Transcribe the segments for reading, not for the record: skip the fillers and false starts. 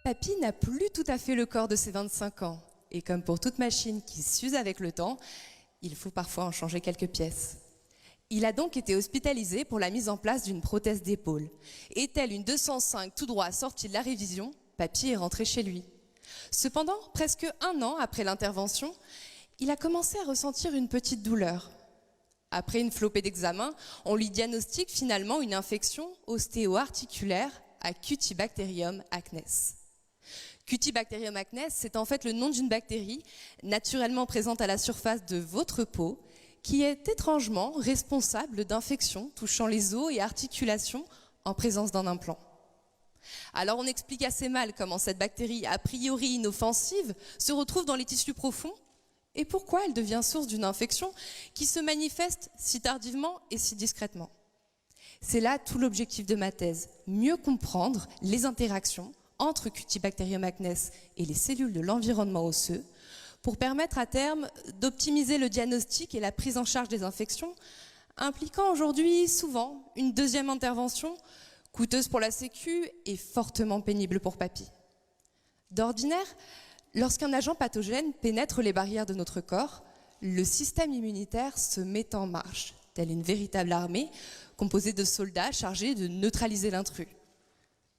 Papy n'a plus tout à fait le corps de ses 25 ans. Et comme pour toute machine qui s'use avec le temps, il faut parfois en changer quelques pièces. Il a donc été hospitalisé pour la mise en place d'une prothèse d'épaule. Et telle une 205 tout droit sortie de la révision, Papy est rentré chez lui. Cependant, presque 1 an après l'intervention, il a commencé à ressentir une petite douleur. Après une flopée d'examens, on lui diagnostique finalement une infection ostéo-articulaire à Cutibacterium acnes. Cutibacterium acnes, c'est en fait le nom d'une bactérie naturellement présente à la surface de votre peau qui est étrangement responsable d'infections touchant les os et articulations en présence d'un implant. Alors on explique assez mal comment cette bactérie, a priori inoffensive, se retrouve dans les tissus profonds et pourquoi elle devient source d'une infection qui se manifeste si tardivement et si discrètement. C'est là tout l'objectif de ma thèse, mieux comprendre les interactions entre Cutibacterium acnes et les cellules de l'environnement osseux pour permettre à terme d'optimiser le diagnostic et la prise en charge des infections, impliquant aujourd'hui souvent une deuxième intervention coûteuse pour la Sécu et fortement pénible pour Papy. D'ordinaire, lorsqu'un agent pathogène pénètre les barrières de notre corps, le système immunitaire se met en marche, telle une véritable armée composée de soldats chargés de neutraliser l'intrus.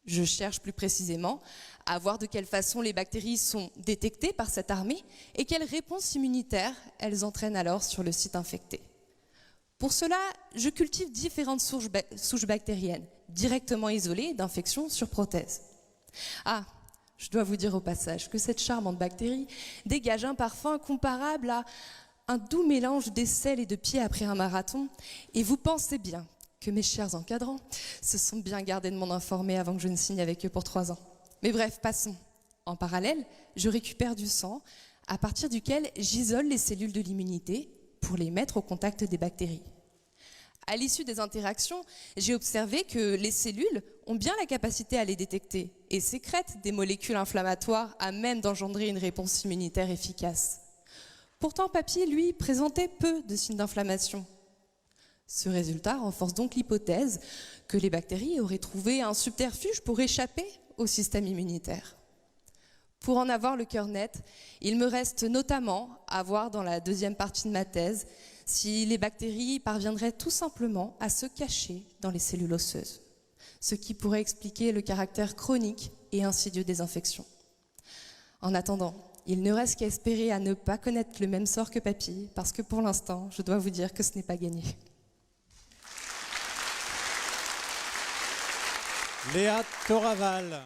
Je cherche plus précisément à voir de quelle façon les bactéries sont détectées par cette armée et quelle réponse immunitaire elles entraînent alors sur le site infecté. Pour cela, je cultive différentes souches bactériennes, directement isolées d'infections sur prothèse. Ah, je dois vous dire au passage que cette charmante bactérie dégage un parfum comparable à un doux mélange d'aisselle et de pieds après un marathon, et vous pensez bien que mes chers encadrants se sont bien gardés de m'en informer avant que je ne signe avec eux pour 3 ans. Mais bref, passons. En parallèle, je récupère du sang, à partir duquel j'isole les cellules de l'immunité pour les mettre au contact des bactéries. À l'issue des interactions, j'ai observé que les cellules ont bien la capacité à les détecter et sécrètent des molécules inflammatoires à même d'engendrer une réponse immunitaire efficace. Pourtant, Papy, lui, présentait peu de signes d'inflammation. Ce résultat renforce donc l'hypothèse que les bactéries auraient trouvé un subterfuge pour échapper au système immunitaire. Pour en avoir le cœur net, il me reste notamment à voir dans la deuxième partie de ma thèse si les bactéries parviendraient tout simplement à se cacher dans les cellules osseuses, ce qui pourrait expliquer le caractère chronique et insidieux des infections. En attendant, il ne reste qu'à espérer à ne pas connaître le même sort que Papy, parce que pour l'instant, je dois vous dire que ce n'est pas gagné. Léa Toraval.